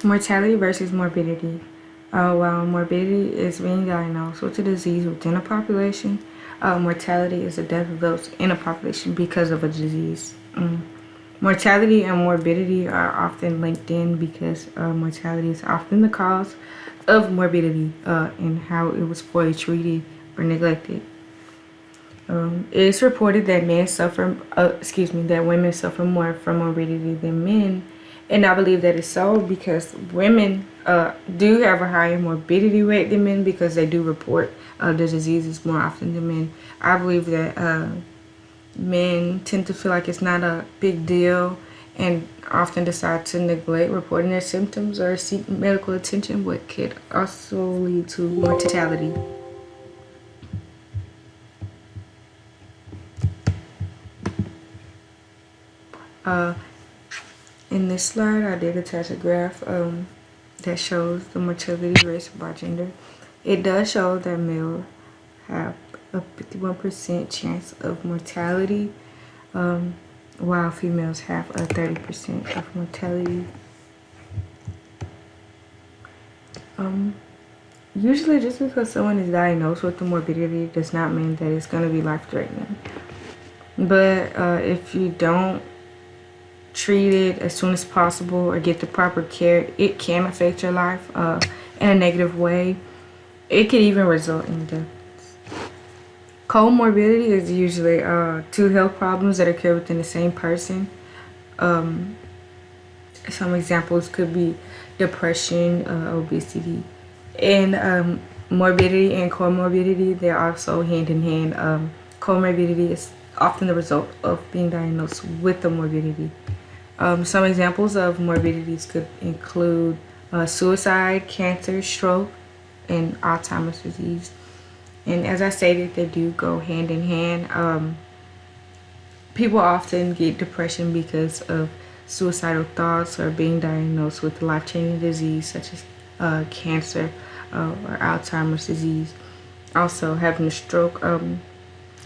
Mortality versus morbidity. While morbidity is being diagnosed with a disease within a population, mortality is the death of those in a population because of a disease. Mortality and morbidity are often linked in because mortality is often the cause of morbidity and how it was poorly treated or neglected. It's reported that that women suffer more from morbidity than men, and I believe that is so because women do have a higher morbidity rate than men because they do report the diseases more often than men. I believe that men tend to feel like it's not a big deal and often decide to neglect reporting their symptoms or seek medical attention, what could also lead to mortality. In this slide, I did attach a graph that shows the mortality rates by gender. It does show that males have a 51% chance of mortality, while females have a 30% of mortality. Usually just because someone is diagnosed with the morbidity does not mean that it's going to be life-threatening. But if you don't treat it as soon as possible or get the proper care, it can affect your life in a negative way. It could even result in death. Comorbidity is usually two health problems that occur within the same person. Some examples could be depression, obesity, and morbidity and comorbidity. They're also hand in hand. Comorbidity is often the result of being diagnosed with the morbidity. Some examples of morbidities could include suicide, cancer, stroke, and Alzheimer's disease. And as I stated, they do go hand in hand. People often get depression because of suicidal thoughts or being diagnosed with a life-changing disease such as cancer or Alzheimer's disease. Also, having a stroke.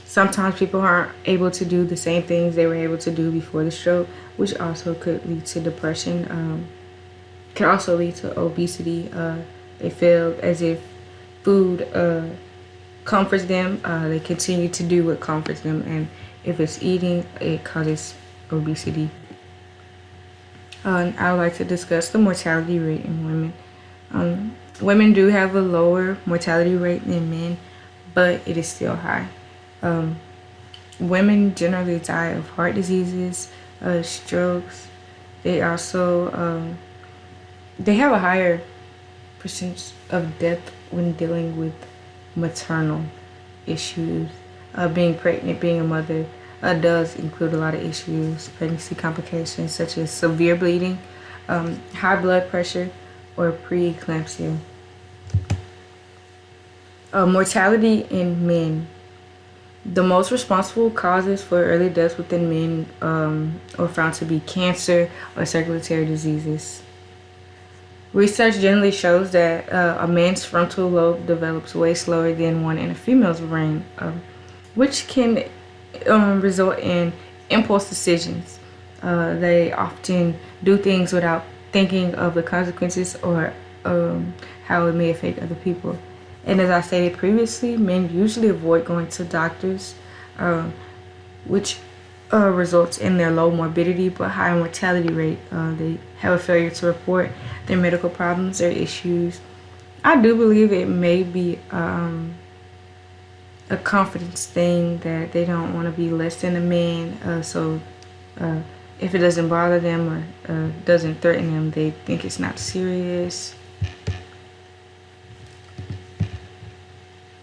Sometimes people aren't able to do the same things they were able to do before the stroke, which also could lead to depression. Can also lead to obesity. They feel as if food comforts them. They continue to do what comforts them, and if it's eating, it causes obesity. I would like to discuss the mortality rate in women. Women do have a lower mortality rate than men, but it is still high. Women generally die of heart diseases, strokes. They also they have a higher percentage of death when dealing with maternal issues. Being pregnant, being a mother, does include a lot of issues, pregnancy complications such as severe bleeding, high blood pressure, or preeclampsia. Mortality in men. The most responsible causes for early deaths within men are found to be cancer or circulatory diseases. Research generally shows that a man's frontal lobe develops way slower than one in a female's brain, which can result in impulse decisions. They often do things without thinking of the consequences or how it may affect other people. And as I stated previously, men usually avoid going to doctors, which results in their low morbidity but high mortality rate. They have a failure to report their medical problems or issues. I do believe it may be a confidence thing that they don't want to be less than a man. So if it doesn't bother them or doesn't threaten them, they think it's not serious.